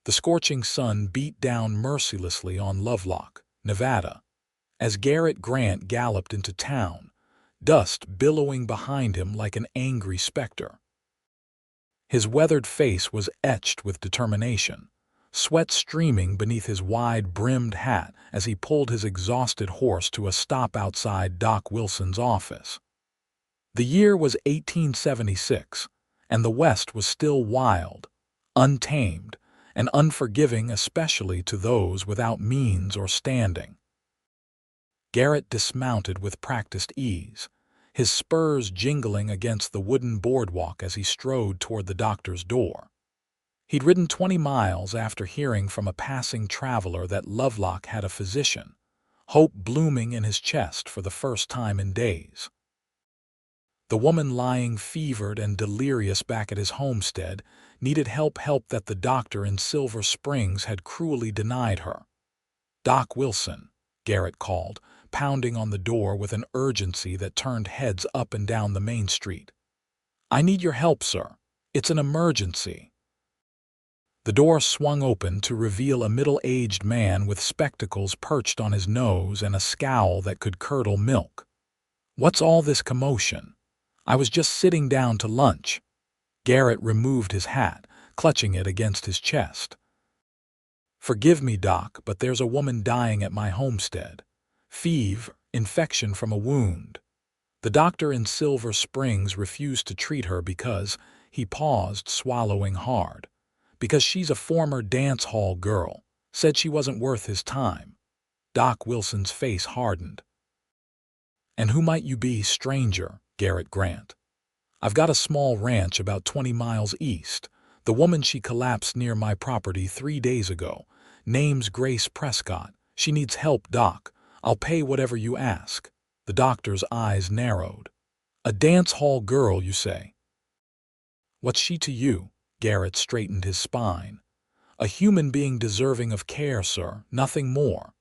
The scorching sun beat down mercilessly on Lovelock, Nevada. As Garrett Grant galloped into town, dust billowing behind him like an angry specter. His weathered face was etched with determination, sweat streaming beneath his wide-brimmed hat as he pulled his exhausted horse to a stop outside Doc Wilson's office. The year was 1876, and the West was still wild, untamed, and unforgiving, especially to those without means or standing. Garrett dismounted with practiced ease, his spurs jingling against the wooden boardwalk as he strode toward the doctor's door. He'd ridden 20 miles after hearing from a passing traveler that Lovelock had a physician, hope blooming in his chest for the first time in days. The woman lying fevered and delirious back at his homestead needed help that the doctor in Silver Springs had cruelly denied her. "Doc Wilson," Garrett called, pounding on the door with an urgency that turned heads up and down the main street. "I need your help, sir. It's an emergency." The door swung open to reveal a middle-aged man with spectacles perched on his nose and a scowl that could curdle milk. "What's all this commotion? I was just sitting down to lunch." Garrett removed his hat, clutching it against his chest. "Forgive me, Doc, but there's a woman dying at my homestead. Fever, infection from a wound. The doctor in Silver Springs refused to treat her because," he paused, swallowing hard, "because she's a former dance hall girl, said she wasn't worth his time." Doc Wilson's face hardened. "And who might you be, stranger?" Garrett Grant. "I've got a small ranch about 20 miles east. The woman, she collapsed near my property 3 days ago. Name's Grace Prescott. She needs help, Doc. I'll pay whatever you ask." The doctor's eyes narrowed. "A dance hall girl, you say?" "What's she to you?" Garrett straightened his spine. "A human being deserving of care, sir, nothing more."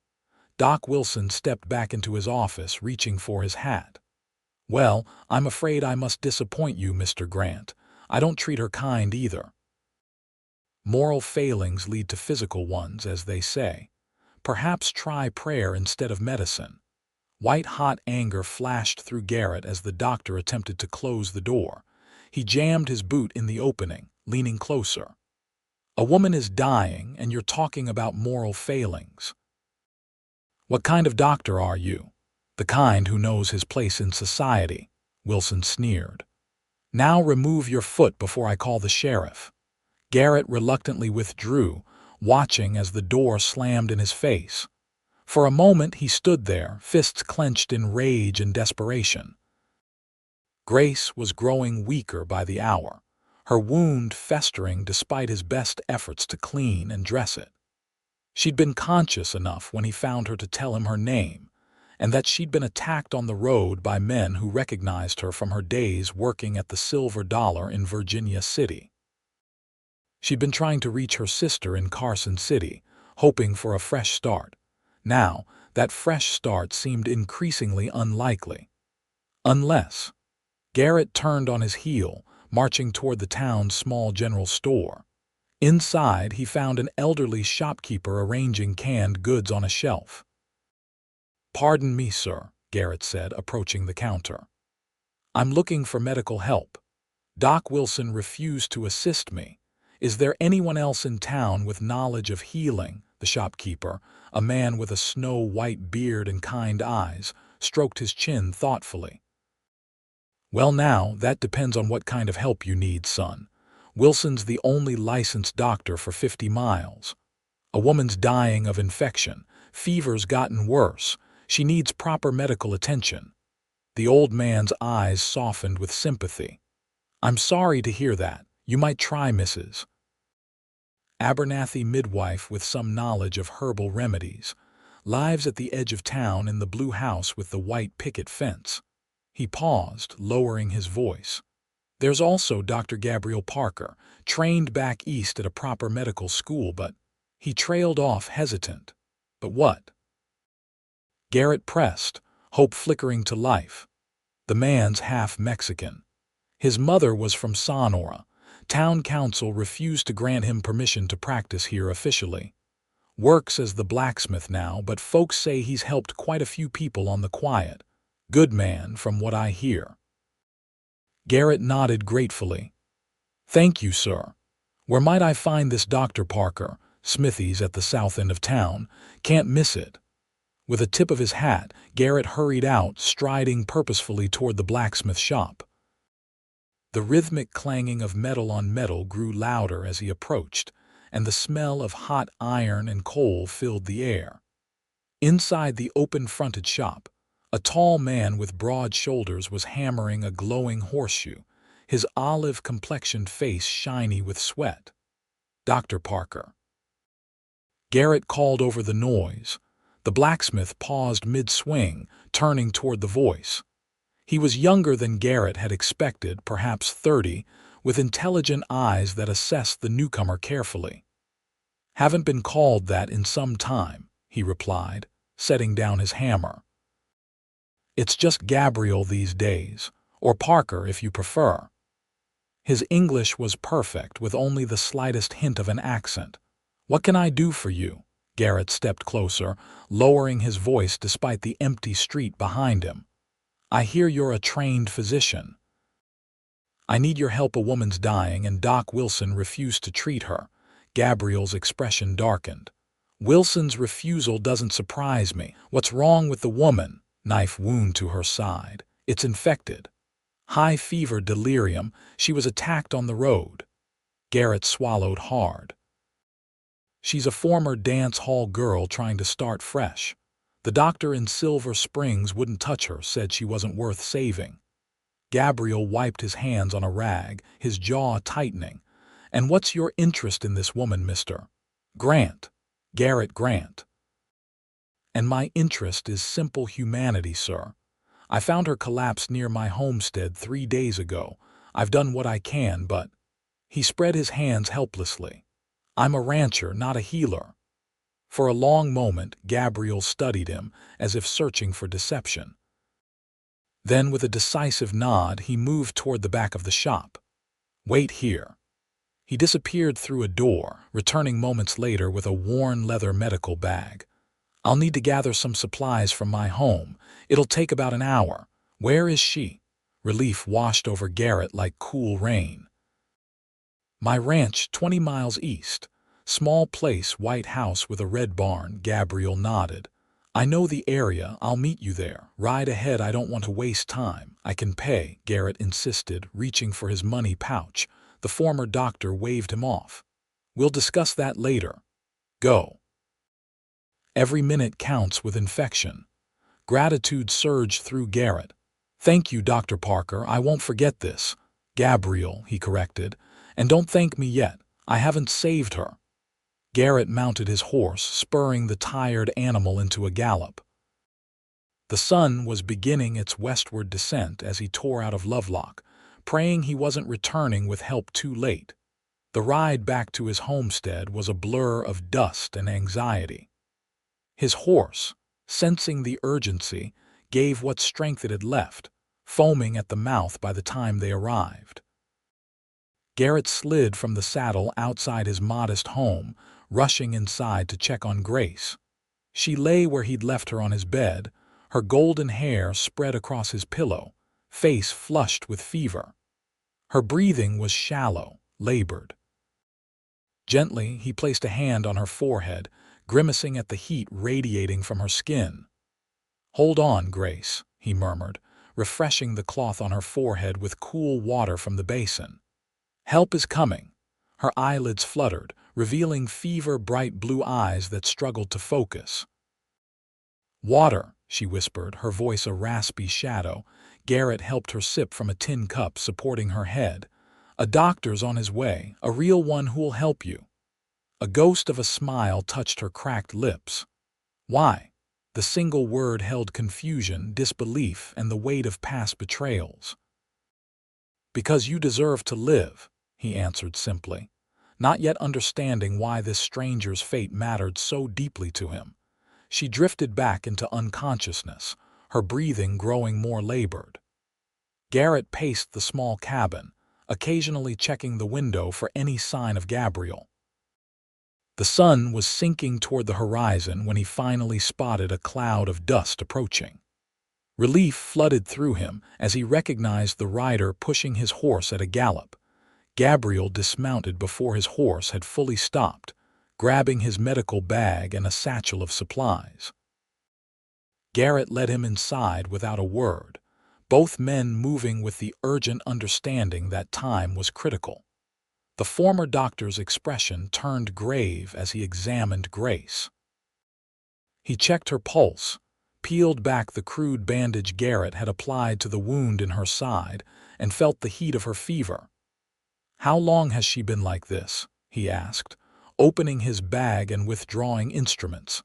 Doc Wilson stepped back into his office, reaching for his hat. "Well, I'm afraid I must disappoint you, Mr. Grant. I don't treat her kind either." Moral failings lead to physical ones, as they say. Perhaps try prayer instead of medicine. White-hot anger flashed through Garrett as the doctor attempted to close the door. He jammed his boot in the opening, leaning closer. "A woman is dying, and you're talking about moral failings. What kind of doctor are you?" "The kind who knows his place in society," Wilson sneered. "Now remove your foot before I call the sheriff." Garrett reluctantly withdrew, watching as the door slammed in his face. For a moment he stood there, fists clenched in rage and desperation. Grace was growing weaker by the hour, her wound festering despite his best efforts to clean and dress it. She'd been conscious enough when he found her to tell him her name, and that she'd been attacked on the road by men who recognized her from her days working at the Silver Dollar in Virginia City. She'd been trying to reach her sister in Carson City, hoping for a fresh start. Now, that fresh start seemed increasingly unlikely. Unless Garrett turned on his heel, marching toward the town's small general store. Inside, he found an elderly shopkeeper arranging canned goods on a shelf. "Pardon me, sir," Garrett said, approaching the counter. "I'm looking for medical help. Doc Wilson refused to assist me. Is there anyone else in town with knowledge of healing?" The shopkeeper, a man with a snow-white beard and kind eyes, stroked his chin thoughtfully. "Well now, that depends on what kind of help you need, son. Wilson's the only licensed doctor for 50 miles. A woman's dying of infection. Fever's gotten worse. She needs proper medical attention." The old man's eyes softened with sympathy. "I'm sorry to hear that. You might try Mrs. Abernathy, midwife with some knowledge of herbal remedies. Lives at the edge of town in the blue house with the white picket fence." He paused, lowering his voice. "There's also Dr. Gabriel Parker, trained back east at a proper medical school, but—" He trailed off, hesitant. "But what?" Garrett pressed, hope flickering to life. The man's half Mexican. His mother was from Sonora, Town council refused to grant him permission to practice here officially. Works as the blacksmith now, but folks say he's helped quite a few people on the quiet. Good man, from what I hear." Garrett nodded gratefully. "Thank you, sir. Where might I find this Dr. Parker?" "Smithy's at the south end of town. Can't miss it." With a tip of his hat, Garrett hurried out, striding purposefully toward the blacksmith shop. The rhythmic clanging of metal on metal grew louder as he approached, and the smell of hot iron and coal filled the air. Inside the open-fronted shop, a tall man with broad shoulders was hammering a glowing horseshoe, his olive-complexioned face shiny with sweat. "Dr. Parker." Garrett called over the noise. The blacksmith paused mid-swing, turning toward the voice. He was younger than Garrett had expected, perhaps 30, with intelligent eyes that assessed the newcomer carefully. "Haven't been called that in some time," he replied, setting down his hammer. "It's just Gabriel these days, or Parker if you prefer." His English was perfect, with only the slightest hint of an accent. "What can I do for you?" Garrett stepped closer, lowering his voice despite the empty street behind him. "I hear you're a trained physician." "I need your help. A woman's dying, and Doc Wilson refused to treat her." Gabriel's expression darkened. "Wilson's refusal doesn't surprise me. What's wrong with the woman?" Knife wound to her side. "It's infected. High fever, delirium. She was attacked on the road." Garrett swallowed hard. "She's a former dance hall girl trying to start fresh. The doctor in Silver Springs wouldn't touch her, said she wasn't worth saving." Gabriel wiped his hands on a rag, his jaw tightening. "And what's your interest in this woman, Mr. Grant?" "Garrett Grant." "And my interest is simple humanity, sir. I found her collapsed near my homestead 3 days ago. I've done what I can, but—" He spread his hands helplessly. "I'm a rancher, not a healer." For a long moment, Gabriel studied him, as if searching for deception. Then, with a decisive nod, he moved toward the back of the shop. "Wait here." He disappeared through a door, returning moments later with a worn leather medical bag. "I'll need to gather some supplies from my home. It'll take about an hour. Where is she?" Relief washed over Garrett like cool rain. "My ranch, 20 miles east. Small place, white house with a red barn." Gabriel nodded. "I know the area. I'll meet you there. Ride ahead. I don't want to waste time." "I can pay," Garrett insisted, reaching for his money pouch. The former doctor waved him off. "We'll discuss that later. Go." Every minute counts with infection. Gratitude surged through Garrett. "Thank you, Dr. Parker. I won't forget this." "Gabriel," he corrected. "And don't thank me yet. I haven't saved her." Garrett mounted his horse, spurring the tired animal into a gallop. The sun was beginning its westward descent as he tore out of Lovelock, praying he wasn't returning with help too late. The ride back to his homestead was a blur of dust and anxiety. His horse, sensing the urgency, gave what strength it had left, foaming at the mouth by the time they arrived. Garrett slid from the saddle outside his modest home, rushing inside to check on Grace. She lay where he'd left her on his bed, her golden hair spread across his pillow, face flushed with fever. Her breathing was shallow, labored. Gently, he placed a hand on her forehead, grimacing at the heat radiating from her skin. "Hold on, Grace," he murmured, refreshing the cloth on her forehead with cool water from the basin. "Help is coming." Her eyelids fluttered, revealing fever-bright blue eyes that struggled to focus. "Water," she whispered, her voice a raspy shadow. Garrett helped her sip from a tin cup, supporting her head. "A doctor's on his way, a real one who'll help you." A ghost of a smile touched her cracked lips. "Why?" The single word held confusion, disbelief, and the weight of past betrayals. "Because you deserve to live," he answered simply, not yet understanding why this stranger's fate mattered so deeply to him. She drifted back into unconsciousness, her breathing growing more labored. Garrett paced the small cabin, occasionally checking the window for any sign of Gabriel. The sun was sinking toward the horizon when he finally spotted a cloud of dust approaching. Relief flooded through him as he recognized the rider pushing his horse at a gallop. Gabriel dismounted before his horse had fully stopped, grabbing his medical bag and a satchel of supplies. Garrett led him inside without a word, both men moving with the urgent understanding that time was critical. The former doctor's expression turned grave as he examined Grace. He checked her pulse, peeled back the crude bandage Garrett had applied to the wound in her side, and felt the heat of her fever. "How long has she been like this?" he asked, opening his bag and withdrawing instruments.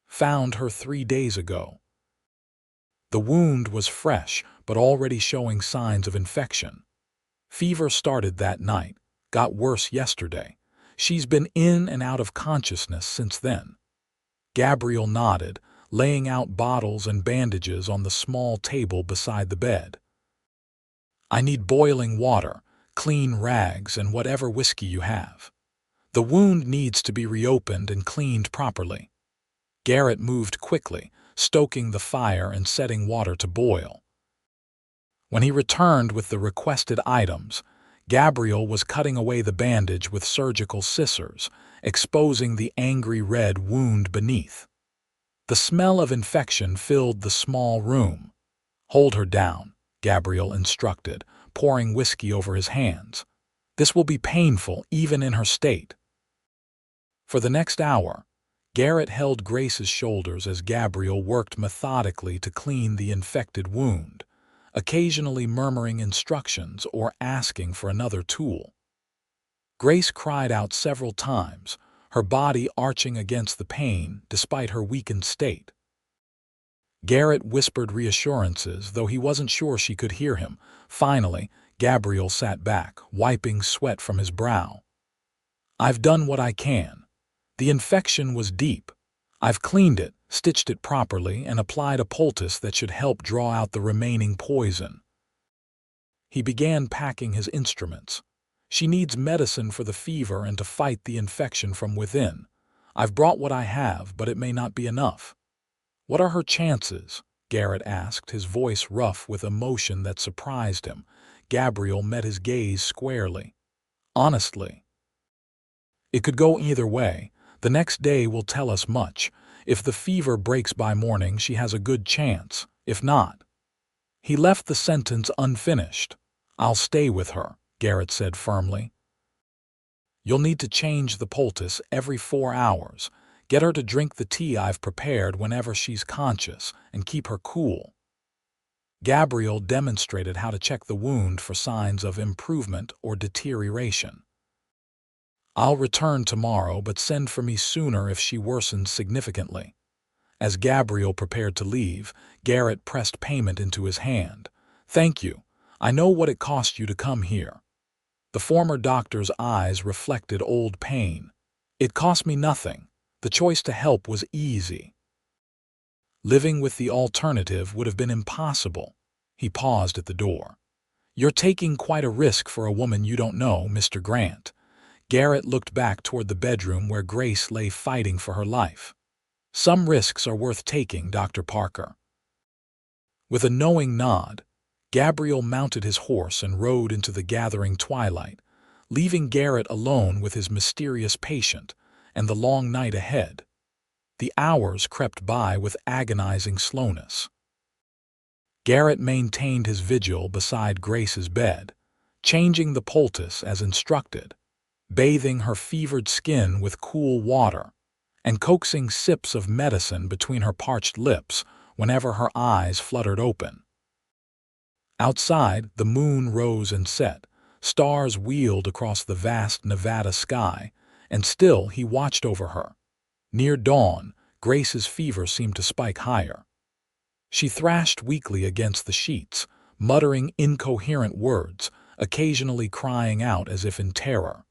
"Found her 3 days ago." The wound was fresh, but already showing signs of infection. "Fever started that night, got worse yesterday. She's been in and out of consciousness since then." Gabriel nodded, laying out bottles and bandages on the small table beside the bed. "I need boiling water, clean rags, and whatever whiskey you have. The wound needs to be reopened and cleaned properly." Garrett moved quickly, stoking the fire and setting water to boil. When he returned with the requested items, Gabriel was cutting away the bandage with surgical scissors, exposing the angry red wound beneath. The smell of infection filled the small room. "Hold her down," Gabriel instructed, pouring whiskey over his hands. "This will be painful even in her state." For the next hour, Garrett held Grace's shoulders as Gabriel worked methodically to clean the infected wound, occasionally murmuring instructions or asking for another tool. Grace cried out several times, her body arching against the pain despite her weakened state. Garrett whispered reassurances, though he wasn't sure she could hear him. Finally, Gabriel sat back, wiping sweat from his brow. "I've done what I can. The infection was deep. I've cleaned it, stitched it properly, and applied a poultice that should help draw out the remaining poison." He began packing his instruments. "She needs medicine for the fever and to fight the infection from within. I've brought what I have, but it may not be enough." "What are her chances?" Garrett asked, his voice rough with emotion that surprised him. Gabriel met his gaze squarely. "Honestly, it could go either way. The next day will tell us much. If the fever breaks by morning, she has a good chance. If not—" He left the sentence unfinished. "I'll stay with her," Garrett said firmly. "You'll need to change the poultice every 4 hours. Get her to drink the tea I've prepared whenever she's conscious, and keep her cool." Gabriel demonstrated how to check the wound for signs of improvement or deterioration. "I'll return tomorrow, but send for me sooner if she worsens significantly." As Gabriel prepared to leave, Garrett pressed payment into his hand. "Thank you. I know what it cost you to come here." The former doctor's eyes reflected old pain. "It cost me nothing. The choice to help was easy. Living with the alternative would have been impossible." He paused at the door. "You're taking quite a risk for a woman you don't know, Mr. Grant." Garrett looked back toward the bedroom where Grace lay fighting for her life. "Some risks are worth taking, Dr. Parker." With a knowing nod, Gabriel mounted his horse and rode into the gathering twilight, leaving Garrett alone with his mysterious patient and the long night ahead. The hours crept by with agonizing slowness. Garrett maintained his vigil beside Grace's bed, changing the poultice as instructed, bathing her fevered skin with cool water, and coaxing sips of medicine between her parched lips whenever her eyes fluttered open. Outside, the moon rose and set, stars wheeled across the vast Nevada sky, and still he watched over her. Near dawn, Grace's fever seemed to spike higher. She thrashed weakly against the sheets, muttering incoherent words, occasionally crying out as if in terror.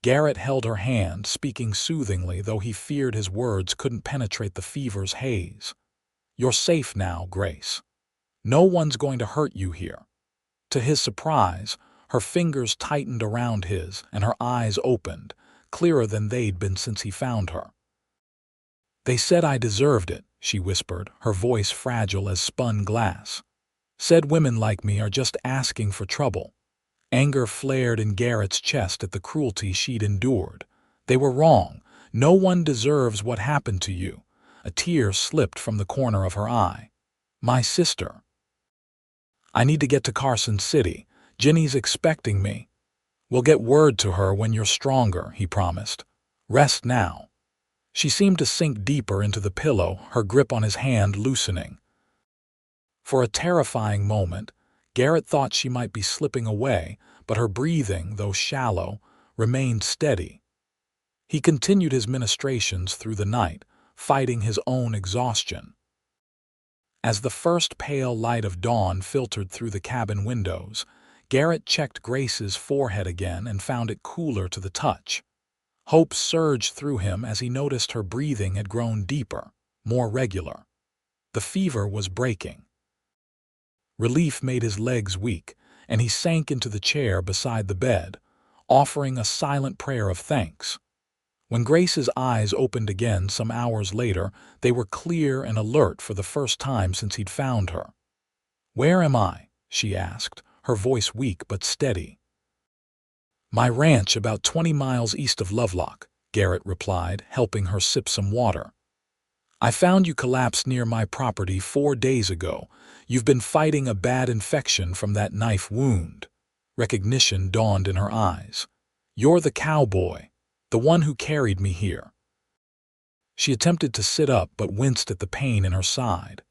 Garrett held her hand, speaking soothingly, though he feared his words couldn't penetrate the fever's haze. "You're safe now, Grace. No one's going to hurt you here." To his surprise, Her fingers tightened around his, and her eyes opened, clearer than they'd been since he found her. "They said I deserved it," she whispered, her voice fragile as spun glass. "Said women like me are just asking for trouble." Anger flared in Garrett's chest at the cruelty she'd endured. They were wrong. No one deserves what happened to you. A tear slipped from the corner of her eye. "My sister. I need to get to Carson City. Ginny's expecting me." "We'll get word to her when you're stronger," he promised. "Rest now." She seemed to sink deeper into the pillow, her grip on his hand loosening. For a terrifying moment, Garrett thought she might be slipping away, but her breathing, though shallow, remained steady. He continued his ministrations through the night, fighting his own exhaustion. As the first pale light of dawn filtered through the cabin windows, Garrett checked Grace's forehead again and found it cooler to the touch. Hope surged through him as he noticed her breathing had grown deeper, more regular. The fever was breaking. Relief made his legs weak, and he sank into the chair beside the bed, offering a silent prayer of thanks. When Grace's eyes opened again some hours later, they were clear and alert for the first time since he'd found her. "Where am I?" she asked, her voice weak but steady. "My ranch about 20 miles east of Lovelock," Garrett replied, helping her sip some water. "I found you collapsed near my property 4 days ago. You've been fighting a bad infection from that knife wound." Recognition dawned in her eyes. "You're the cowboy, the one who carried me here." She attempted to sit up but winced at the pain in her side.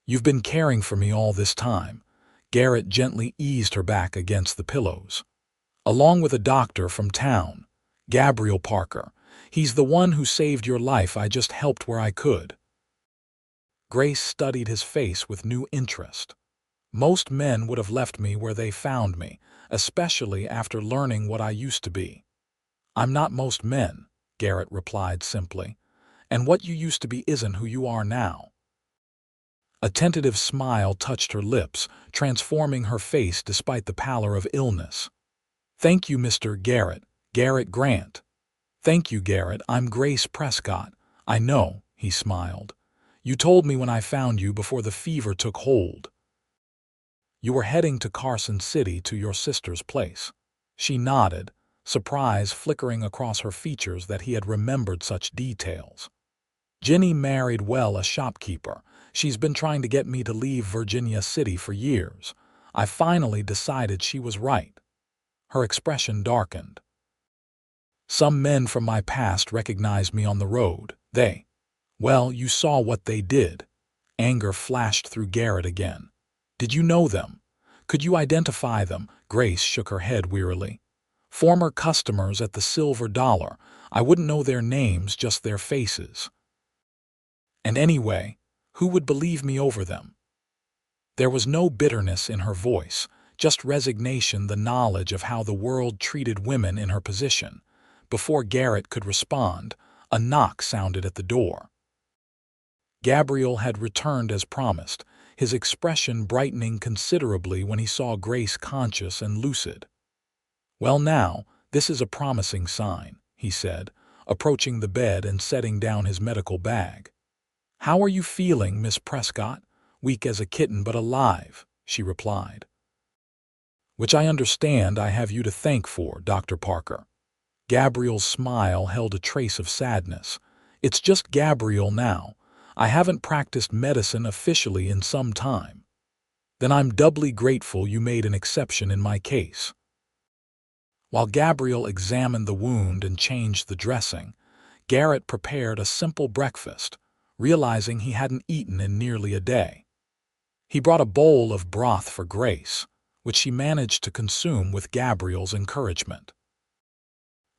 "You've been caring for me all this time." Garrett gently eased her back against the pillows. "Along with a doctor from town, Gabriel Parker. He's the one who saved your life. I just helped where I could." Grace studied his face with new interest. "Most men would have left me where they found me, especially after learning what I used to be." "I'm not most men," Garrett replied simply. "And what you used to be isn't who you are now." A tentative smile touched her lips, transforming her face despite the pallor of illness. "Thank you, Mr. Garrett. Garrett Grant." "Thank you, Garrett. I'm Grace Prescott." "I know," he smiled. "You told me when I found you before the fever took hold. You were heading to Carson City to your sister's place." She nodded, surprise flickering across her features that he had remembered such details. "Ginny married a shopkeeper. She's been trying to get me to leave Virginia City for years. I finally decided she was right." Her expression darkened. "Some men from my past recognized me on the road. Well, you saw what they did." Anger flashed through Garrett again. "Did you know them? Could you identify them?" Grace shook her head wearily. "Former customers at the Silver Dollar. I wouldn't know their names, just their faces. And anyway, who would believe me over them?" There was no bitterness in her voice, just resignation, the knowledge of how the world treated women in her position. Before Garrett could respond, a knock sounded at the door. Gabriel had returned as promised, his expression brightening considerably when he saw Grace conscious and lucid. "Well now, this is a promising sign," he said, approaching the bed and setting down his medical bag. "How are you feeling, Miss Prescott?" "Weak as a kitten but alive," she replied. "Which I understand I have you to thank for, Dr. Parker." Gabriel's smile held a trace of sadness. "It's just Gabriel now. I haven't practiced medicine officially in some time." "Then I'm doubly grateful you made an exception in my case." While Gabriel examined the wound and changed the dressing, Garrett prepared a simple breakfast, realizing he hadn't eaten in nearly a day. He brought a bowl of broth for Grace, which she managed to consume with Gabriel's encouragement.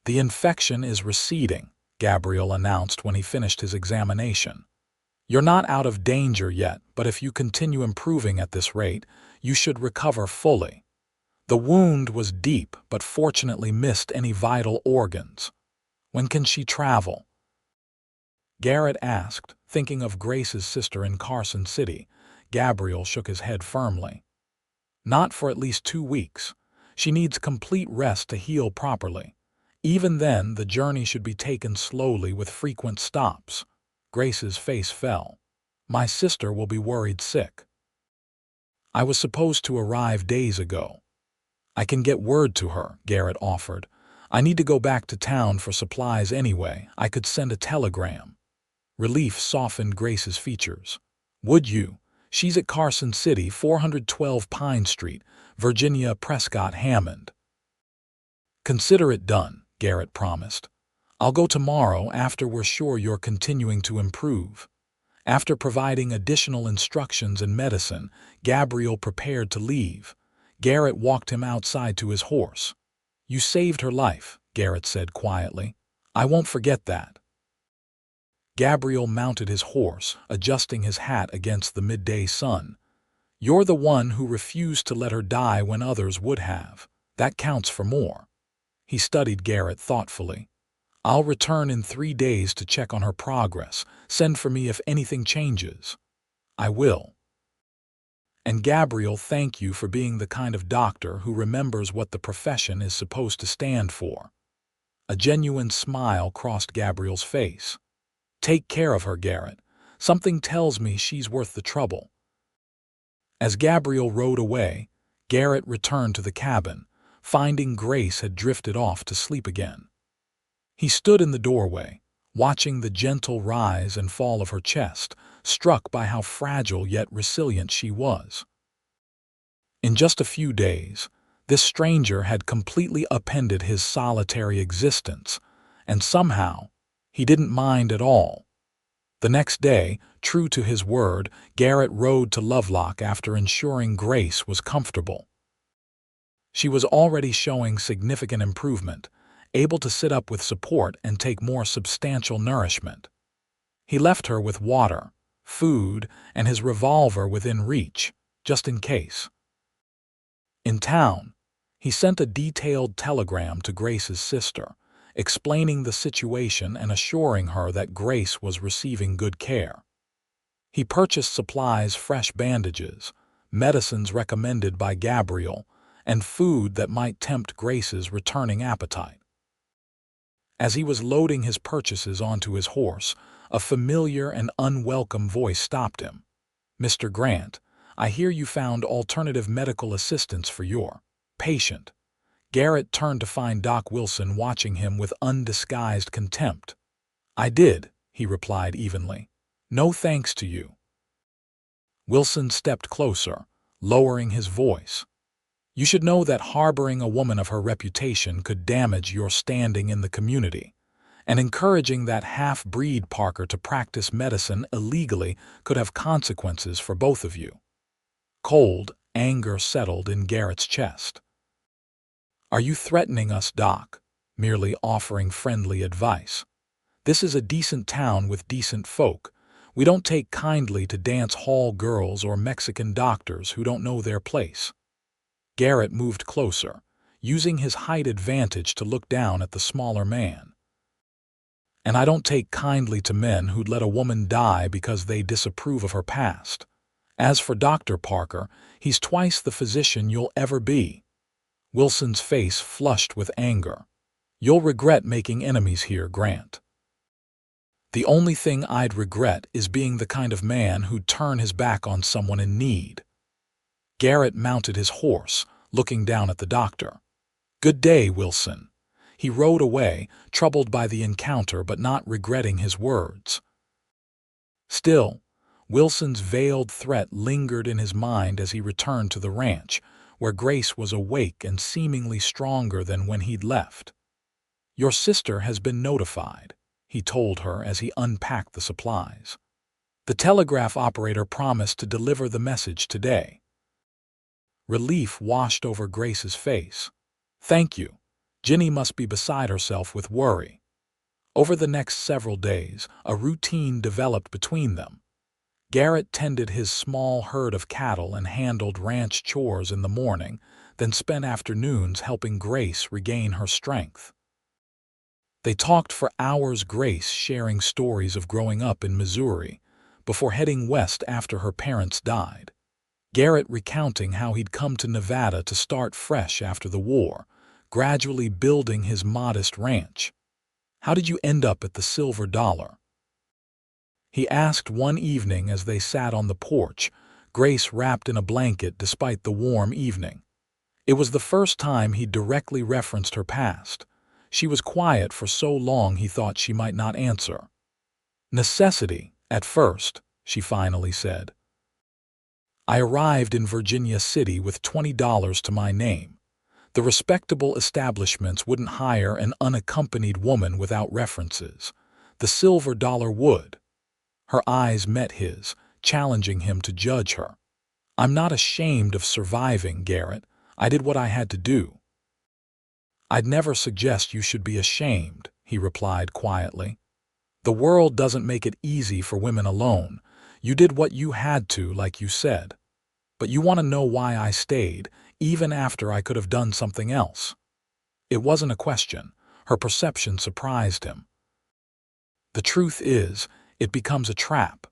"The infection is receding," Gabriel announced when he finished his examination. "You're not out of danger yet, but if you continue improving at this rate, you should recover fully." The wound was deep, but fortunately missed any vital organs. "When can she travel?" Garrett asked, thinking of Grace's sister in Carson City. Gabriel shook his head firmly. "Not for at least 2 weeks. She needs complete rest to heal properly. Even then, the journey should be taken slowly with frequent stops. Grace's face fell. My sister will be worried sick. I was supposed to arrive days ago. I can get word to her, Garrett offered. I need to go back to town for supplies anyway. I could send a telegram. Relief softened Grace's features. Would you? She's at Carson City, 412 Pine Street, Virginia Prescott Hammond. Consider it done, Garrett promised. I'll go tomorrow after we're sure you're continuing to improve. After providing additional instructions and medicine, Gabriel prepared to leave. Garrett walked him outside to his horse. You saved her life, Garrett said quietly. I won't forget that. Gabriel mounted his horse, adjusting his hat against the midday sun. You're the one who refused to let her die when others would have. That counts for more. He studied Garrett thoughtfully. I'll return in 3 days to check on her progress. Send for me if anything changes. I will. And Gabriel, thank you for being the kind of doctor who remembers what the profession is supposed to stand for. A genuine smile crossed Gabriel's face. Take care of her, Garrett. Something tells me she's worth the trouble. As Gabriel rode away, Garrett returned to the cabin, finding Grace had drifted off to sleep again. He stood in the doorway, watching the gentle rise and fall of her chest, struck by how fragile yet resilient she was. In just a few days, this stranger had completely upended his solitary existence, and somehow, he didn't mind at all. The next day, true to his word, Garrett rode to Lovelock after ensuring Grace was comfortable. She was already showing significant improvement, able to sit up with support and take more substantial nourishment. He left her with water, food, and his revolver within reach, just in case. In town, he sent a detailed telegram to Grace's sister, explaining the situation and assuring her that Grace was receiving good care. He purchased supplies, fresh bandages, medicines recommended by Gabriel, and food that might tempt Grace's returning appetite. As he was loading his purchases onto his horse, a familiar and unwelcome voice stopped him. Mr. Grant, I hear you found alternative medical assistance for your patient. Garrett turned to find Doc Wilson watching him with undisguised contempt. I did, he replied evenly. No thanks to you. Wilson stepped closer, lowering his voice. You should know that harboring a woman of her reputation could damage your standing in the community, and encouraging that half-breed Parker to practice medicine illegally could have consequences for both of you. Cold anger settled in Garrett's chest. Are you threatening us, Doc? Merely offering friendly advice. This is a decent town with decent folk. We don't take kindly to dance hall girls or Mexican doctors who don't know their place. Garrett moved closer, using his height advantage to look down at the smaller man. And I don't take kindly to men who'd let a woman die because they disapprove of her past. As for Dr. Parker, he's twice the physician you'll ever be. Wilson's face flushed with anger. You'll regret making enemies here, Grant. The only thing I'd regret is being the kind of man who'd turn his back on someone in need. Garrett mounted his horse, looking down at the doctor. Good day, Wilson. He rode away, troubled by the encounter but not regretting his words. Still, Wilson's veiled threat lingered in his mind as he returned to the ranch, where Grace was awake and seemingly stronger than when he'd left. Your sister has been notified, he told her as he unpacked the supplies. The telegraph operator promised to deliver the message today. Relief washed over Grace's face. Thank you. Ginny must be beside herself with worry. Over the next several days, a routine developed between them. Garrett tended his small herd of cattle and handled ranch chores in the morning, then spent afternoons helping Grace regain her strength. They talked for hours, Grace sharing stories of growing up in Missouri, before heading west after her parents died. Garrett recounting how he'd come to Nevada to start fresh after the war, gradually building his modest ranch. "How did you end up at the Silver Dollar?" he asked one evening as they sat on the porch, Grace wrapped in a blanket despite the warm evening. It was the first time he'd directly referenced her past. She was quiet for so long he thought she might not answer. "Necessity, at first," she finally said. "I arrived in Virginia City with $20 to my name. The respectable establishments wouldn't hire an unaccompanied woman without references. The Silver Dollar would." Her eyes met his, challenging him to judge her. "I'm not ashamed of surviving, Garrett. I did what I had to do." "I'd never suggest you should be ashamed," he replied quietly. "The world doesn't make it easy for women alone. You did what you had to, like you said. But you want to know why I stayed, even after I could have done something else?" It wasn't a question. Her perception surprised him. "The truth is, it becomes a trap.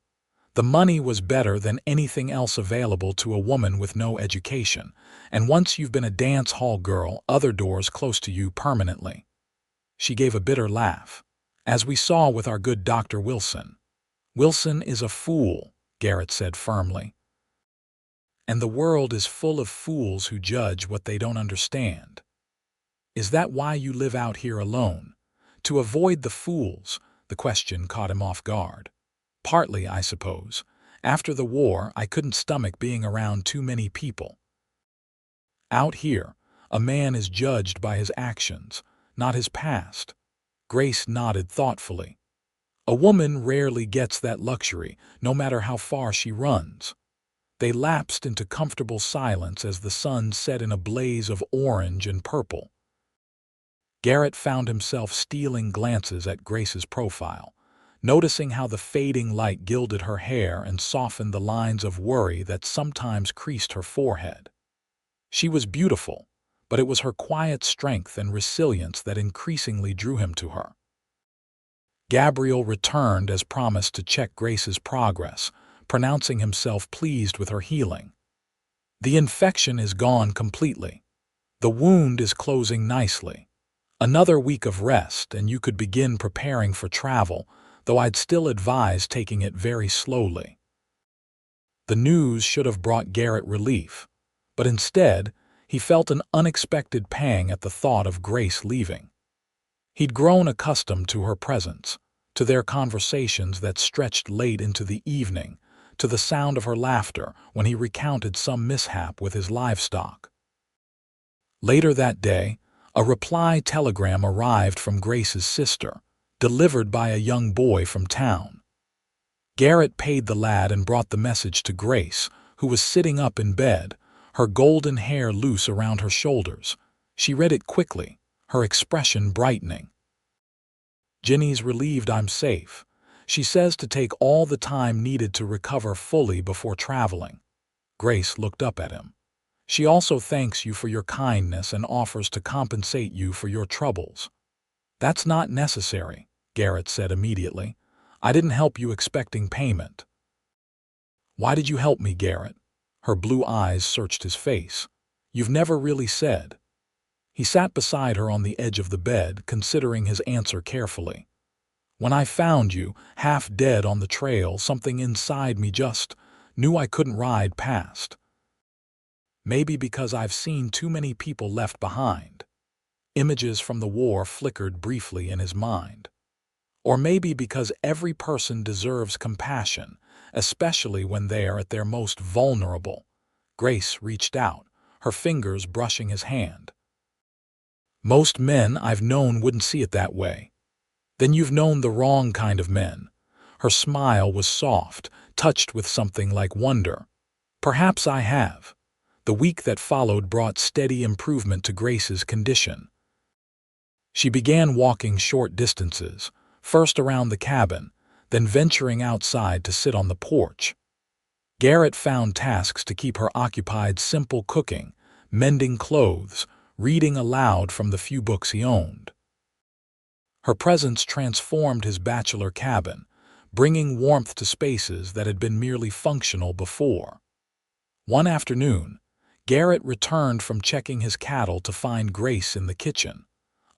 The money was better than anything else available to a woman with no education, and once you've been a dance hall girl, other doors close to you permanently." She gave a bitter laugh. "As we saw with our good Dr. Wilson." "Wilson is a fool," Garrett said firmly. "And the world is full of fools who judge what they don't understand." "Is that why you live out here alone? To avoid the fools?" The question caught him off guard. "Partly, I suppose. After the war, I couldn't stomach being around too many people. Out here, a man is judged by his actions, not his past." Grace nodded thoughtfully. "A woman rarely gets that luxury, no matter how far she runs." They lapsed into comfortable silence as the sun set in a blaze of orange and purple. Garrett found himself stealing glances at Grace's profile, noticing how the fading light gilded her hair and softened the lines of worry that sometimes creased her forehead. She was beautiful, but it was her quiet strength and resilience that increasingly drew him to her. Gabriel returned as promised to check Grace's progress, pronouncing himself pleased with her healing. "The infection is gone completely. The wound is closing nicely. Another week of rest and you could begin preparing for travel, though I'd still advise taking it very slowly." The news should have brought Garrett relief, but instead, he felt an unexpected pang at the thought of Grace leaving. He'd grown accustomed to her presence, to their conversations that stretched late into the evening, to the sound of her laughter when he recounted some mishap with his livestock. Later that day, a reply telegram arrived from Grace's sister, delivered by a young boy from town. Garrett paid the lad and brought the message to Grace, who was sitting up in bed, her golden hair loose around her shoulders. She read it quickly, her expression brightening. "Ginny's relieved I'm safe. She says to take all the time needed to recover fully before traveling." Grace looked up at him. "She also thanks you for your kindness and offers to compensate you for your troubles." "That's not necessary," Garrett said immediately. "I didn't help you expecting payment." "Why did you help me, Garrett?" Her blue eyes searched his face. "You've never really said." He sat beside her on the edge of the bed, considering his answer carefully. "When I found you, half dead on the trail, something inside me just knew I couldn't ride past. Maybe because I've seen too many people left behind." Images from the war flickered briefly in his mind. "Or maybe because every person deserves compassion, especially when they're at their most vulnerable." Grace reached out, her fingers brushing his hand. "Most men I've known wouldn't see it that way." "Then you've known the wrong kind of men." Her smile was soft, touched with something like wonder. "Perhaps I have." The week that followed brought steady improvement to Grace's condition. She began walking short distances, first around the cabin, then venturing outside to sit on the porch. Garrett found tasks to keep her occupied: simple cooking, mending clothes, reading aloud from the few books he owned. Her presence transformed his bachelor cabin, bringing warmth to spaces that had been merely functional before. One afternoon, Garrett returned from checking his cattle to find Grace in the kitchen,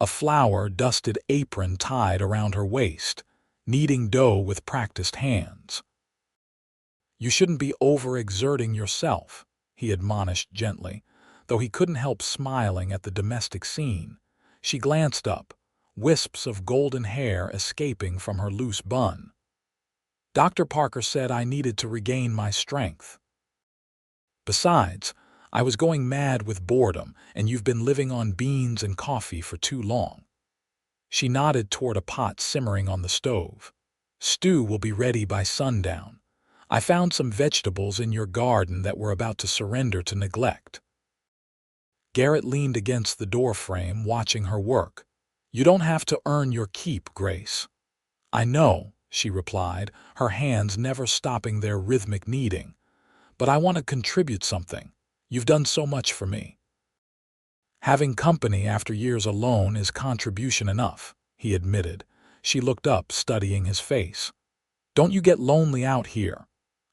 a flour-dusted apron tied around her waist, kneading dough with practiced hands. "You shouldn't be overexerting yourself," he admonished gently, though he couldn't help smiling at the domestic scene. She glanced up, wisps of golden hair escaping from her loose bun. "Dr. Parker said I needed to regain my strength. Besides, I was going mad with boredom, and you've been living on beans and coffee for too long." She nodded toward a pot simmering on the stove. "Stew will be ready by sundown. I found some vegetables in your garden that were about to surrender to neglect." Garrett leaned against the doorframe, watching her work. "You don't have to earn your keep, Grace." "I know," she replied, her hands never stopping their rhythmic kneading. "But I want to contribute something. You've done so much for me." "Having company after years alone is contribution enough," he admitted. She looked up, studying his face. "Don't you get lonely out here?"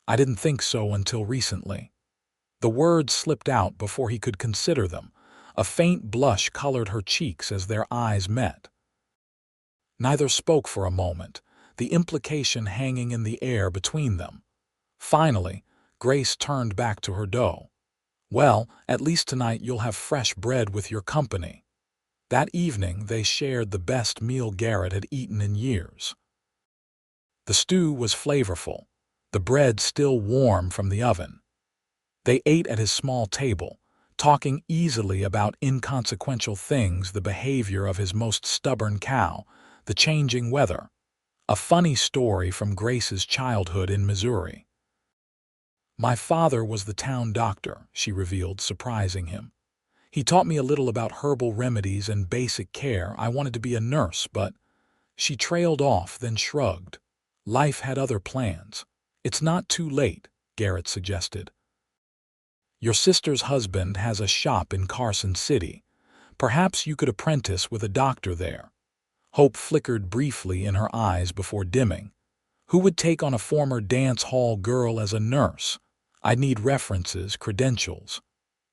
"I didn't think so until recently." The words slipped out before he could consider them. A faint blush colored her cheeks as their eyes met. Neither spoke for a moment, the implication hanging in the air between them. Finally, Grace turned back to her dough. "Well, at least tonight you'll have fresh bread with your company." That evening they shared the best meal Garrett had eaten in years. The stew was flavorful, the bread still warm from the oven. They ate at his small table, talking easily about inconsequential things, the behavior of his most stubborn cow, the changing weather, a funny story from Grace's childhood in Missouri. "My father was the town doctor," she revealed, surprising him. "He taught me a little about herbal remedies and basic care. I wanted to be a nurse, but—" She trailed off, then shrugged. Life had other plans. "It's not too late," Garrett suggested. "Your sister's husband has a shop in Carson City. Perhaps you could apprentice with a doctor there." Hope flickered briefly in her eyes before dimming. "Who would take on a former dance hall girl as a nurse? I'd need references, credentials.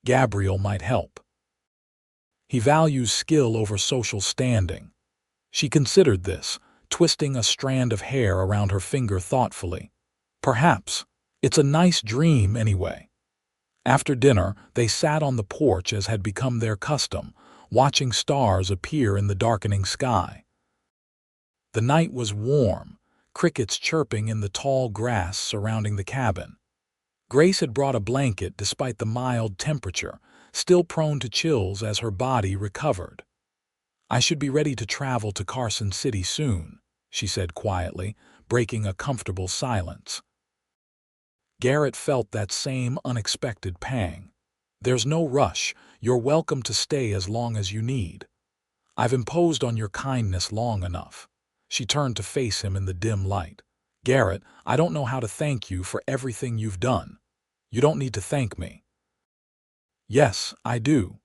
Gabriel might help. He values skill over social standing." She considered this, twisting a strand of hair around her finger thoughtfully. "Perhaps. It's a nice dream anyway." After dinner, they sat on the porch as had become their custom, watching stars appear in the darkening sky. The night was warm, crickets chirping in the tall grass surrounding the cabin. Grace had brought a blanket despite the mild temperature, still prone to chills as her body recovered. "I should be ready to travel to Carson City soon," she said quietly, breaking a comfortable silence. Garrett felt that same unexpected pang. "There's no rush. You're welcome to stay as long as you need. I've imposed on your kindness long enough." She turned to face him in the dim light. "Garrett, I don't know how to thank you for everything you've done. You don't need to thank me." "Yes, I do."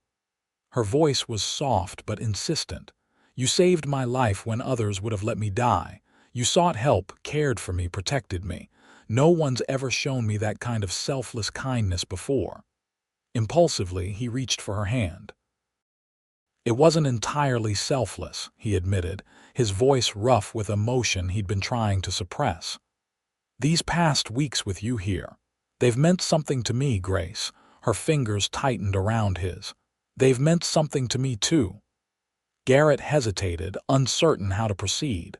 Her voice was soft but insistent. "You saved my life when others would have let me die. You sought help, cared for me, protected me. No one's ever shown me that kind of selfless kindness before." Impulsively, he reached for her hand. "It wasn't entirely selfless," he admitted, his voice rough with emotion he'd been trying to suppress. "These past weeks with you here, they've meant something to me, Grace." Her fingers tightened around his. "They've meant something to me, too." Garrett hesitated, uncertain how to proceed.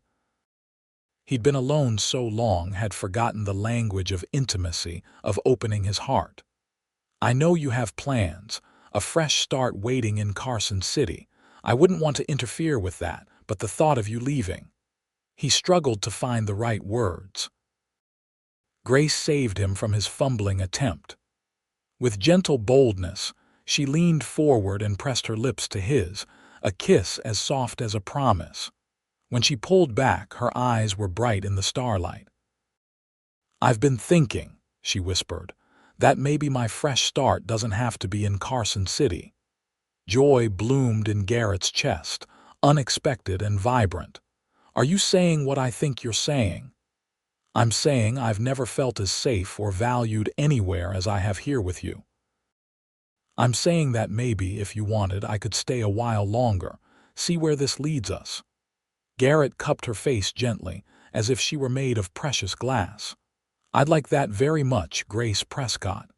He'd been alone so long, had forgotten the language of intimacy, of opening his heart. "I know you have plans, a fresh start waiting in Carson City. I wouldn't want to interfere with that, but the thought of you leaving—" He struggled to find the right words. Grace saved him from his fumbling attempt. With gentle boldness, she leaned forward and pressed her lips to his, a kiss as soft as a promise. When she pulled back, her eyes were bright in the starlight. "I've been thinking," she whispered, "that maybe my fresh start doesn't have to be in Carson City." Joy bloomed in Garrett's chest, unexpected and vibrant. "Are you saying what I think you're saying?" I'm saying I've never felt as safe or valued anywhere as I have here with you. I'm saying that maybe, if you wanted, I could stay a while longer, see where this leads us." Garrett cupped her face gently, as if she were made of precious glass. "I'd like that very much, Grace Prescott."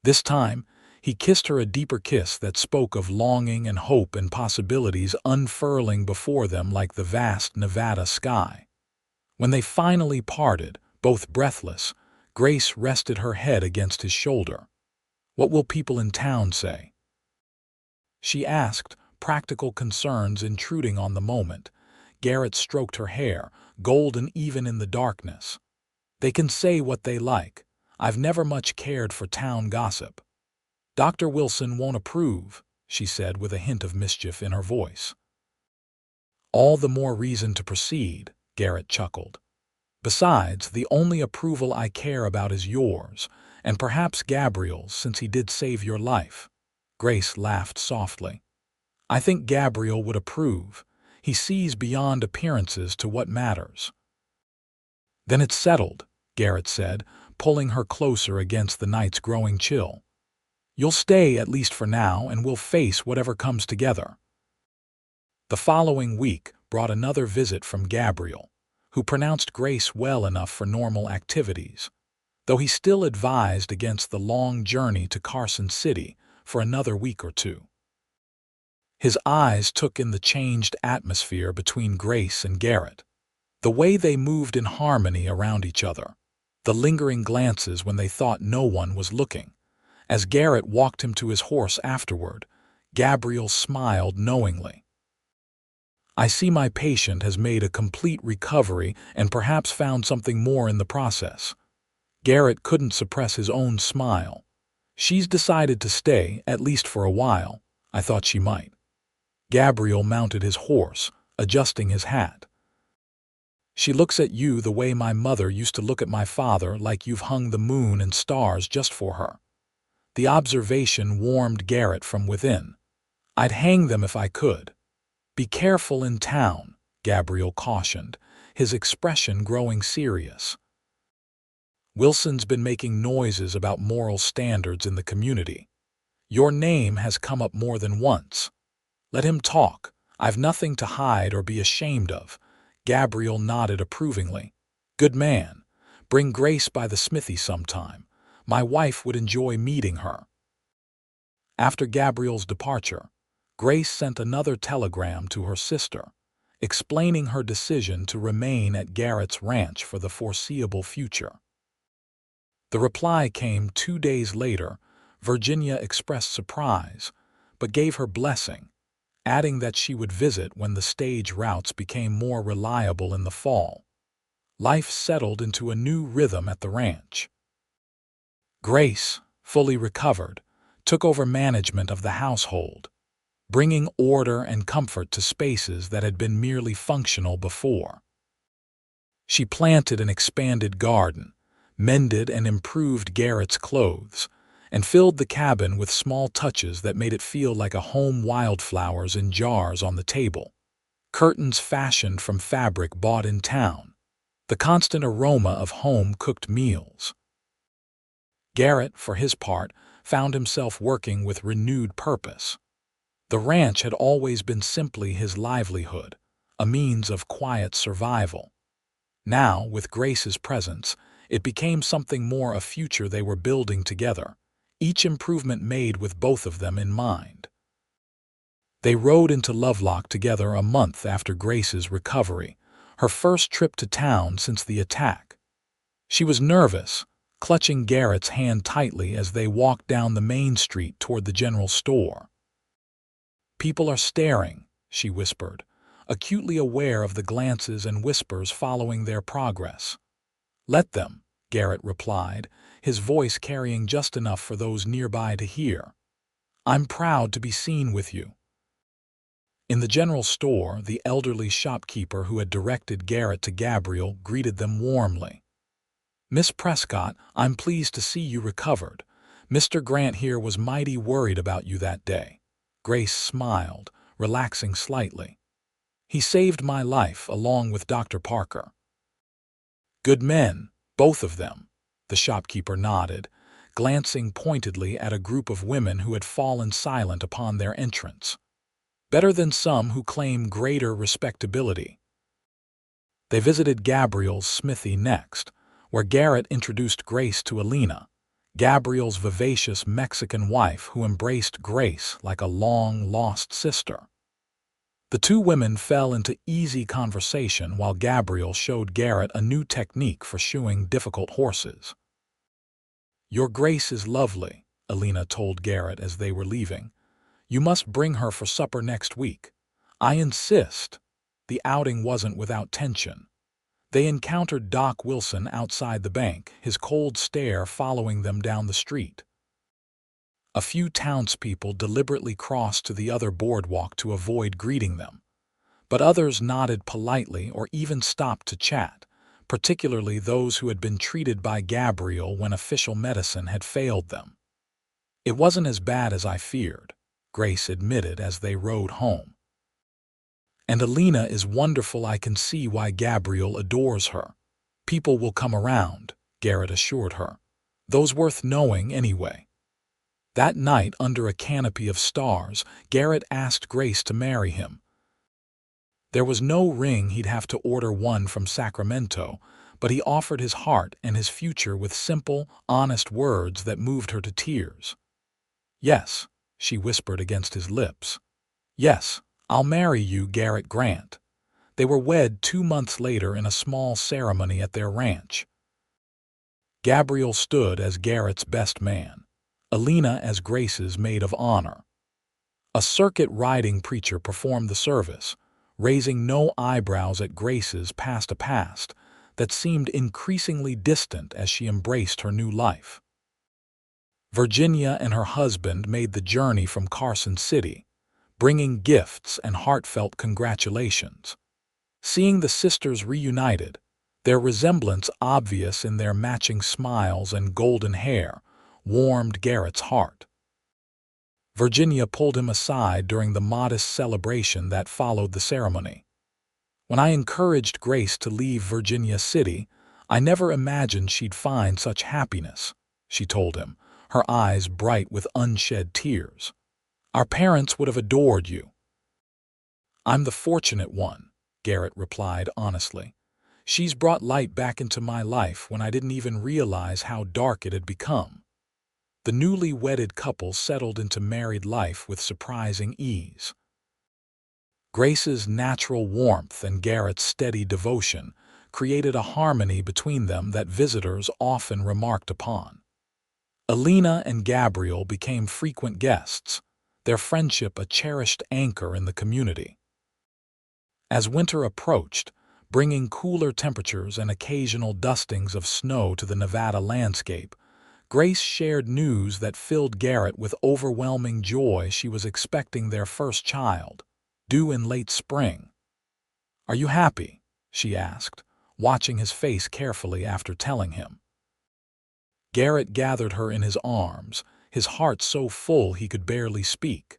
This time, he kissed her a deeper kiss that spoke of longing and hope and possibilities unfurling before them like the vast Nevada sky. When they finally parted, both breathless, Grace rested her head against his shoulder. "What will people in town say?" she asked, practical concerns intruding on the moment. Garrett stroked her hair, golden even in the darkness. "They can say what they like. I've never much cared for town gossip." "Dr. Wilson won't approve," she said with a hint of mischief in her voice. "All the more reason to proceed," Garrett chuckled. "Besides, the only approval I care about is yours, and perhaps Gabriel's, since he did save your life." Grace laughed softly. "I think Gabriel would approve. He sees beyond appearances to what matters." "Then it's settled," Garrett said, pulling her closer against the night's growing chill. "You'll stay, at least for now, and we'll face whatever comes together." The following week brought another visit from Gabriel, who pronounced Grace well enough for normal activities, though he still advised against the long journey to Carson City for another week or two. His eyes took in the changed atmosphere between Grace and Garrett, the way they moved in harmony around each other, the lingering glances when they thought no one was looking. As Garrett walked him to his horse afterward, Gabriel smiled knowingly. "I see my patient has made a complete recovery and perhaps found something more in the process." Garrett couldn't suppress his own smile. "She's decided to stay, at least for a while. I thought she might." Gabriel mounted his horse, adjusting his hat. "She looks at you the way my mother used to look at my father, like you've hung the moon and stars just for her." The observation warmed Garrett from within. "I'd hang them if I could." "Be careful in town," Gabriel cautioned, his expression growing serious. "Wilson's been making noises about moral standards in the community. Your name has come up more than once." "Let him talk. I've nothing to hide or be ashamed of." Gabriel nodded approvingly. "Good man. Bring Grace by the smithy sometime. My wife would enjoy meeting her." After Gabriel's departure, Grace sent another telegram to her sister, explaining her decision to remain at Garrett's ranch for the foreseeable future. The reply came 2 days later. Virginia expressed surprise, but gave her blessing, adding that she would visit when the stage routes became more reliable in the fall. Life settled into a new rhythm at the ranch. Grace, fully recovered, took over management of the household, bringing order and comfort to spaces that had been merely functional before. She planted an expanded garden, mended and improved Garrett's clothes, and filled the cabin with small touches that made it feel like a home. Wildflowers in jars on the table, curtains fashioned from fabric bought in town, the constant aroma of home-cooked meals. Garrett, for his part, found himself working with renewed purpose. The ranch had always been simply his livelihood, a means of quiet survival. Now, with Grace's presence, it became something more, a future they were building together, each improvement made with both of them in mind. They rode into Lovelock together a month after Grace's recovery, her first trip to town since the attack. She was nervous, clutching Garrett's hand tightly as they walked down the main street toward the general store. "People are staring," she whispered, acutely aware of the glances and whispers following their progress. "Let them," Garrett replied, his voice carrying just enough for those nearby to hear. "I'm proud to be seen with you." In the general store, the elderly shopkeeper who had directed Garrett to Gabriel greeted them warmly. "Miss Prescott, I'm pleased to see you recovered. Mr. Grant here was mighty worried about you that day." Grace smiled, relaxing slightly. "He saved my life along with Dr. Parker." Good men, both of them, the shopkeeper nodded, glancing pointedly at a group of women who had fallen silent upon their entrance. Better than some who claim greater respectability. They visited Gabriel's smithy next, where Garrett introduced Grace to Alina, Gabriel's vivacious Mexican wife who embraced Grace like a long-lost sister. The two women fell into easy conversation while Gabriel showed Garrett a new technique for shoeing difficult horses. "Your Grace is lovely," Alina told Garrett as they were leaving. "You must bring her for supper next week. I insist." The outing wasn't without tension. They encountered Doc Wilson outside the bank, his cold stare following them down the street. A few townspeople deliberately crossed to the other boardwalk to avoid greeting them, but others nodded politely or even stopped to chat, particularly those who had been treated by Gabriel when official medicine had failed them. "It wasn't as bad as I feared," Grace admitted as they rode home. "And Alina is wonderful. I can see why Gabriel adores her. People will come around," Garrett assured her. "Those worth knowing anyway." That night, under a canopy of stars, Garrett asked Grace to marry him. There was no ring, he'd have to order one from Sacramento, but he offered his heart and his future with simple, honest words that moved her to tears. "Yes," she whispered against his lips. "Yes, I'll marry you, Garrett Grant." They were wed 2 months later in a small ceremony at their ranch. Gabriel stood as Garrett's best man, Alina as Grace's maid of honor. A circuit-riding preacher performed the service, raising no eyebrows at Grace's past that seemed increasingly distant as she embraced her new life. Virginia and her husband made the journey from Carson City, bringing gifts and heartfelt congratulations. Seeing the sisters reunited, their resemblance obvious in their matching smiles and golden hair, warmed Garrett's heart. Virginia pulled him aside during the modest celebration that followed the ceremony. "When I encouraged Grace to leave Virginia City, I never imagined she'd find such happiness," she told him, her eyes bright with unshed tears. "Our parents would have adored you." "I'm the fortunate one," Garrett replied honestly. "She's brought light back into my life when I didn't even realize how dark it had become." The newly wedded couple settled into married life with surprising ease. Grace's natural warmth and Garrett's steady devotion created a harmony between them that visitors often remarked upon. Alina and Gabriel became frequent guests, their friendship a cherished anchor in the community. As winter approached, bringing cooler temperatures and occasional dustings of snow to the Nevada landscape, Grace shared news that filled Garrett with overwhelming joy. She was expecting their first child, due in late spring. "Are you happy?" she asked, watching his face carefully after telling him. Garrett gathered her in his arms, his heart so full he could barely speak.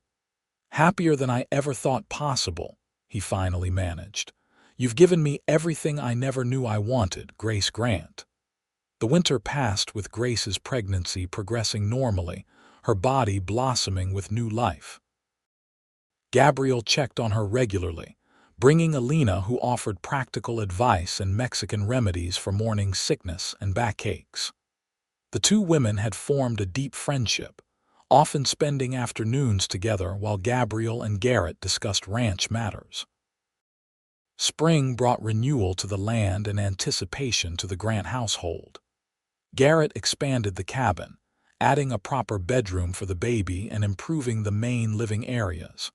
"Happier than I ever thought possible," he finally managed. "You've given me everything I never knew I wanted, Grace Grant." The winter passed with Grace's pregnancy progressing normally, her body blossoming with new life. Gabriel checked on her regularly, bringing Alina, who offered practical advice and Mexican remedies for morning sickness and backaches. The two women had formed a deep friendship, often spending afternoons together while Gabriel and Garrett discussed ranch matters. Spring brought renewal to the land and anticipation to the Grant household. Garrett expanded the cabin, adding a proper bedroom for the baby and improving the main living areas.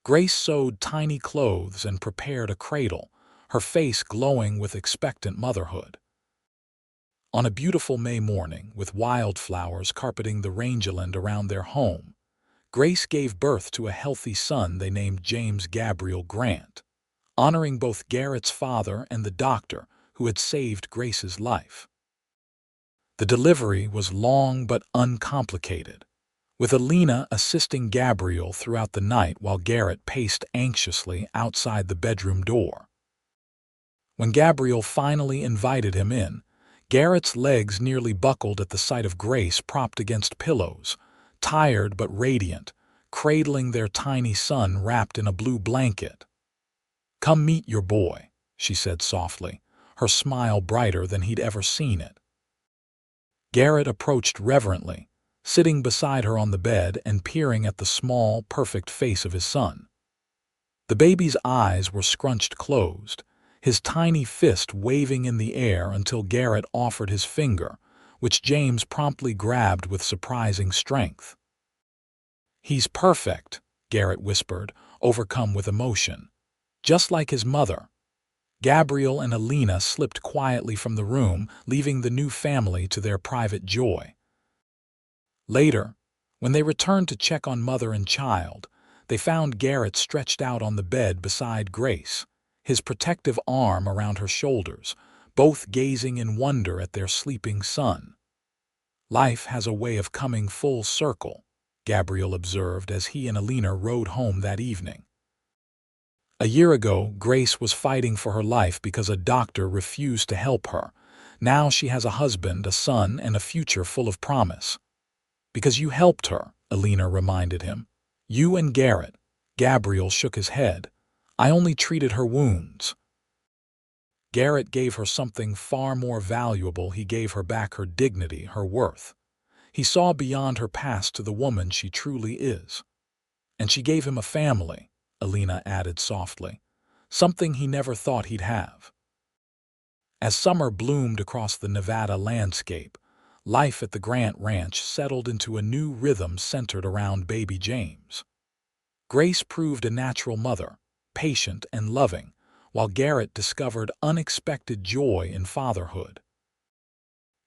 Grace sewed tiny clothes and prepared a cradle, her face glowing with expectant motherhood. On a beautiful May morning, with wildflowers carpeting the rangeland around their home, Grace gave birth to a healthy son they named James Gabriel Grant, honoring both Garrett's father and the doctor who had saved Grace's life. The delivery was long but uncomplicated, with Alina assisting Gabriel throughout the night while Garrett paced anxiously outside the bedroom door. When Gabriel finally invited him in, Garrett's legs nearly buckled at the sight of Grace propped against pillows, tired but radiant, cradling their tiny son wrapped in a blue blanket. "Come meet your boy," she said softly, her smile brighter than he'd ever seen it. Garrett approached reverently, sitting beside her on the bed and peering at the small, perfect face of his son. The baby's eyes were scrunched closed, his tiny fist waving in the air until Garrett offered his finger, which James promptly grabbed with surprising strength. "He's perfect," Garrett whispered, overcome with emotion. "Just like his mother." Gabriel and Alina slipped quietly from the room, leaving the new family to their private joy. Later, when they returned to check on mother and child, they found Garrett stretched out on the bed beside Grace, his protective arm around her shoulders, both gazing in wonder at their sleeping son. "Life has a way of coming full circle," Gabriel observed as he and Alina rode home that evening. A year ago, Grace was fighting for her life because a doctor refused to help her. Now she has a husband, a son, and a future full of promise. "Because you helped her," Alina reminded him. "You and Garrett." Gabriel shook his head. "I only treated her wounds." Garrett gave her something far more valuable. He gave her back her dignity, her worth. He saw beyond her past to the woman she truly is. "And she gave him a family," Alina added softly, "something he never thought he'd have." As summer bloomed across the Nevada landscape, life at the Grant Ranch settled into a new rhythm centered around baby James. Grace proved a natural mother, patient and loving, while Garrett discovered unexpected joy in fatherhood.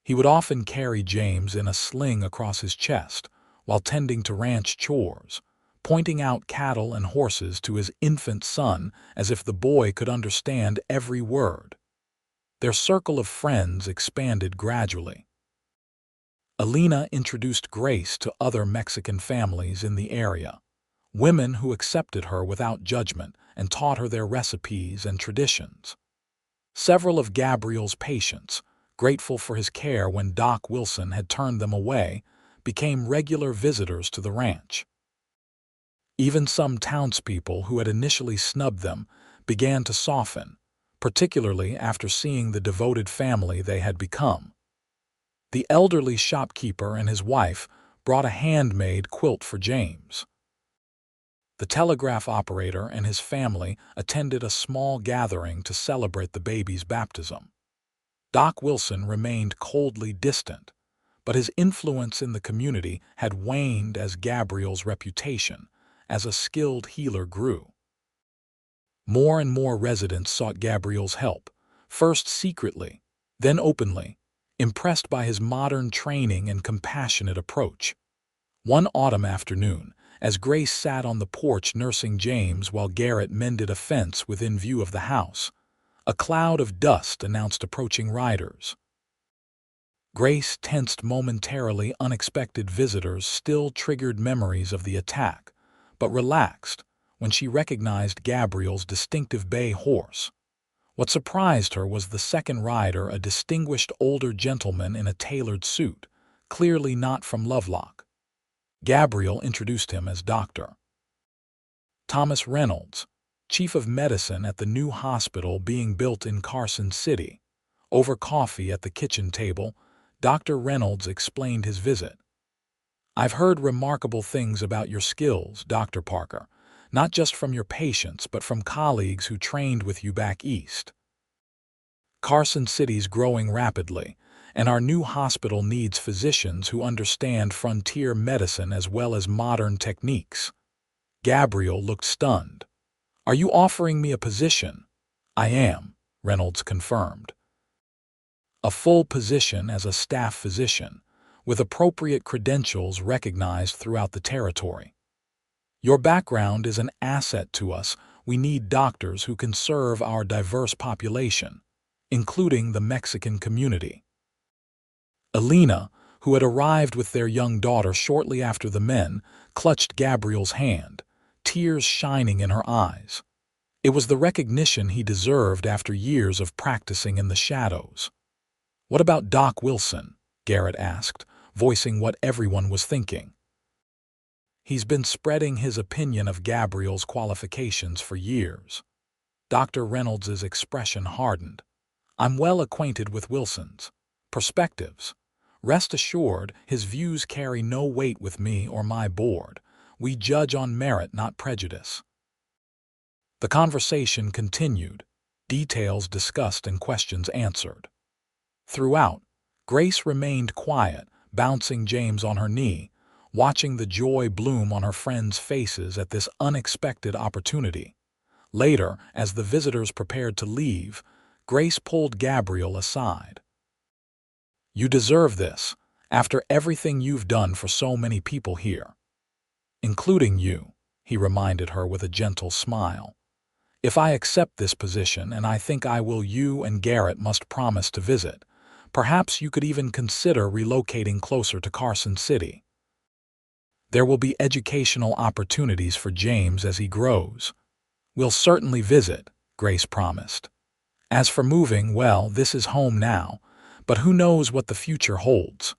He would often carry James in a sling across his chest while tending to ranch chores, pointing out cattle and horses to his infant son as if the boy could understand every word. Their circle of friends expanded gradually. Alina introduced Grace to other Mexican families in the area, women who accepted her without judgment and taught her their recipes and traditions. Several of Gabriel's patients, grateful for his care when Doc Wilson had turned them away, became regular visitors to the ranch. Even some townspeople who had initially snubbed them began to soften, particularly after seeing the devoted family they had become. The elderly shopkeeper and his wife brought a handmade quilt for James. The telegraph operator and his family attended a small gathering to celebrate the baby's baptism. Doc Wilson remained coldly distant, but his influence in the community had waned as Gabriel's reputation as a skilled healer grew. More and more residents sought Gabriel's help, first secretly, then openly, impressed by his modern training and compassionate approach. One autumn afternoon, as Grace sat on the porch nursing James while Garrett mended a fence within view of the house, a cloud of dust announced approaching riders. Grace tensed momentarily. Unexpected visitors still triggered memories of the attack, but relaxed when she recognized Gabriel's distinctive bay horse. What surprised her was the second rider, a distinguished older gentleman in a tailored suit, clearly not from Lovelock. Gabriel introduced him as Dr. Thomas Reynolds, chief of medicine at the new hospital being built in Carson City. Over coffee at the kitchen table, Dr. Reynolds explained his visit. "I've heard remarkable things about your skills, Dr. Parker, not just from your patients but from colleagues who trained with you back east. Carson City's growing rapidly, and our new hospital needs physicians who understand frontier medicine as well as modern techniques." Gabriel looked stunned. "Are you offering me a position?" "I am," Reynolds confirmed. "A full position as a staff physician, with appropriate credentials recognized throughout the territory. Your background is an asset to us. We need doctors who can serve our diverse population, including the Mexican community." Alina, who had arrived with their young daughter shortly after the men, clutched Gabriel's hand, tears shining in her eyes. It was the recognition he deserved after years of practicing in the shadows. "What about Doc Wilson?" Garrett asked, voicing what everyone was thinking. "He's been spreading his opinion of Gabriel's qualifications for years." Dr. Reynolds's expression hardened. "I'm well acquainted with Wilson's perspectives. Rest assured, his views carry no weight with me or my board. We judge on merit, not prejudice." The conversation continued, details discussed and questions answered. Throughout, Grace remained quiet, bouncing James on her knee, watching the joy bloom on her friends' faces at this unexpected opportunity. Later, as the visitors prepared to leave, Grace pulled Gabriel aside. "You deserve this, after everything you've done for so many people here. Including you," he reminded her with a gentle smile. "If I accept this position, and I think I will, you and Garrett must promise to visit. Perhaps you could even consider relocating closer to Carson City. There will be educational opportunities for James as he grows." "We'll certainly visit," Grace promised. "As for moving, well, this is home now, but who knows what the future holds."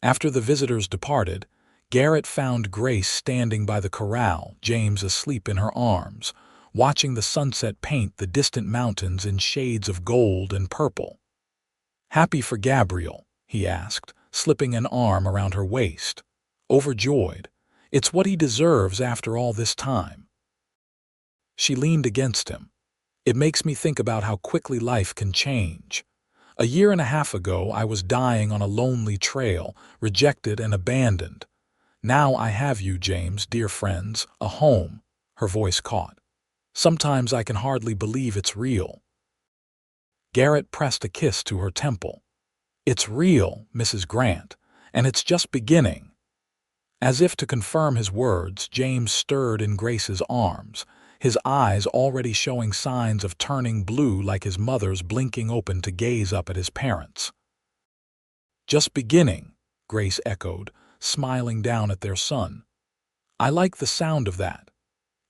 After the visitors departed, Garrett found Grace standing by the corral, James asleep in her arms, watching the sunset paint the distant mountains in shades of gold and purple. "Happy for Gabriel?" he asked, slipping an arm around her waist. "Overjoyed. It's what he deserves after all this time." She leaned against him. "It makes me think about how quickly life can change. A year and a half ago, I was dying on a lonely trail, rejected and abandoned. Now I have you, James, dear friends, a home." Her voice caught. "Sometimes I can hardly believe it's real." Garrett pressed a kiss to her temple. "It's real, Mrs. Grant, and it's just beginning." As if to confirm his words, James stirred in Grace's arms, his eyes already showing signs of turning blue like his mother's, blinking open to gaze up at his parents. "Just beginning," Grace echoed, smiling down at their son. "I like the sound of that."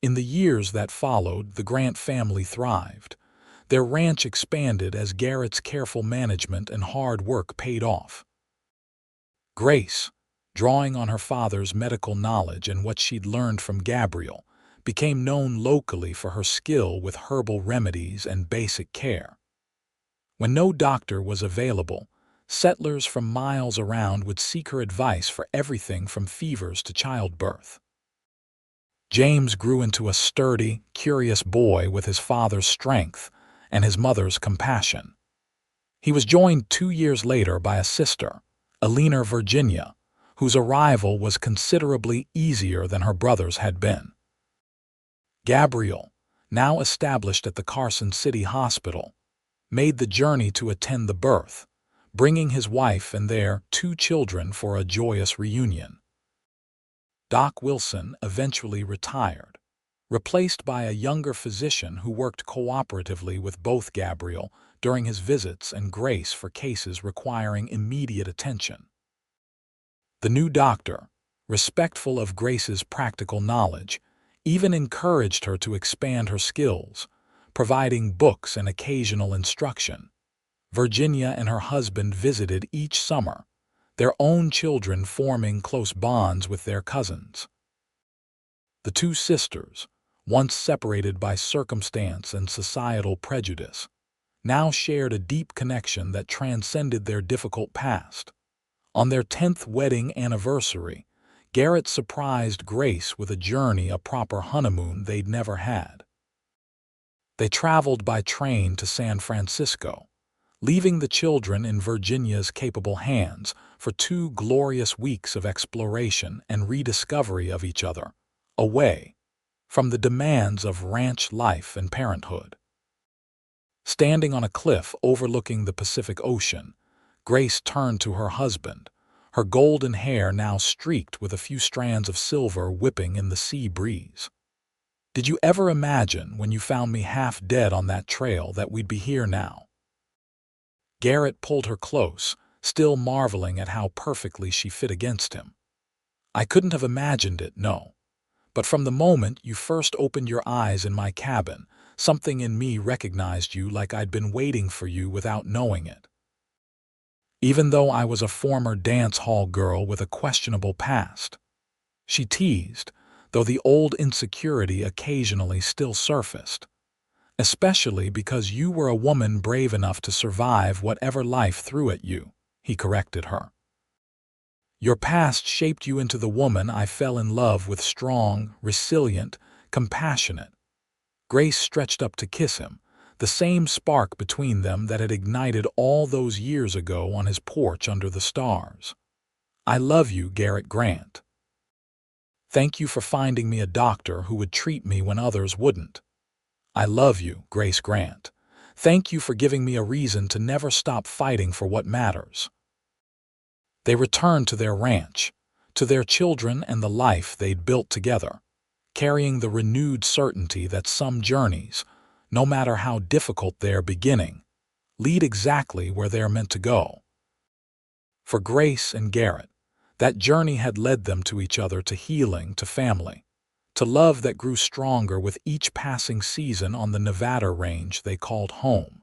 In the years that followed, the Grant family thrived. Their ranch expanded as Garrett's careful management and hard work paid off. Grace, drawing on her father's medical knowledge and what she'd learned from Gabriel, became known locally for her skill with herbal remedies and basic care. When no doctor was available, settlers from miles around would seek her advice for everything from fevers to childbirth. James grew into a sturdy, curious boy with his father's strength and his mother's compassion. He was joined 2 years later by a sister, a leaner Virginia, whose arrival was considerably easier than her brother's had been. Gabriel, now established at the Carson City Hospital, made the journey to attend the birth, bringing his wife and their 2 children for a joyous reunion. Doc Wilson eventually retired, replaced by a younger physician who worked cooperatively with both Gabriel during his visits and Grace for cases requiring immediate attention. The new doctor, respectful of Grace's practical knowledge, even encouraged her to expand her skills, providing books and occasional instruction. Virginia and her husband visited each summer, their own children forming close bonds with their cousins. The 2 sisters, once separated by circumstance and societal prejudice, now shared a deep connection that transcended their difficult past. On their 10th wedding anniversary, Garrett surprised Grace with a journey, a proper honeymoon they'd never had. They traveled by train to San Francisco, leaving the children in Virginia's capable hands for 2 glorious weeks of exploration and rediscovery of each other, away from the demands of ranch life and parenthood. Standing on a cliff overlooking the Pacific Ocean, Grace turned to her husband, her golden hair now streaked with a few strands of silver whipping in the sea breeze. "Did you ever imagine, when you found me half dead on that trail, that we'd be here now?" Garrett pulled her close, still marveling at how perfectly she fit against him. "I couldn't have imagined it, no. But from the moment you first opened your eyes in my cabin, something in me recognized you like I'd been waiting for you without knowing it. Even though I was a former dance hall girl with a questionable past, she teased, though the old insecurity occasionally still surfaced. Especially because you were a woman brave enough to survive whatever life threw at you, he corrected her. Your past shaped you into the woman I fell in love with, strong, resilient, compassionate. Grace stretched up to kiss him, the same spark between them that had ignited all those years ago on his porch under the stars. I love you, Garrett Grant. Thank you for finding me a doctor who would treat me when others wouldn't. I love you, Grace Grant. Thank you for giving me a reason to never stop fighting for what matters. They returned to their ranch, to their children and the life they'd built together, carrying the renewed certainty that some journeys, no matter how difficult their beginning, lead exactly where they're meant to go. For Grace and Garrett, that journey had led them to each other, to healing, to family, to love that grew stronger with each passing season on the Nevada range they called home.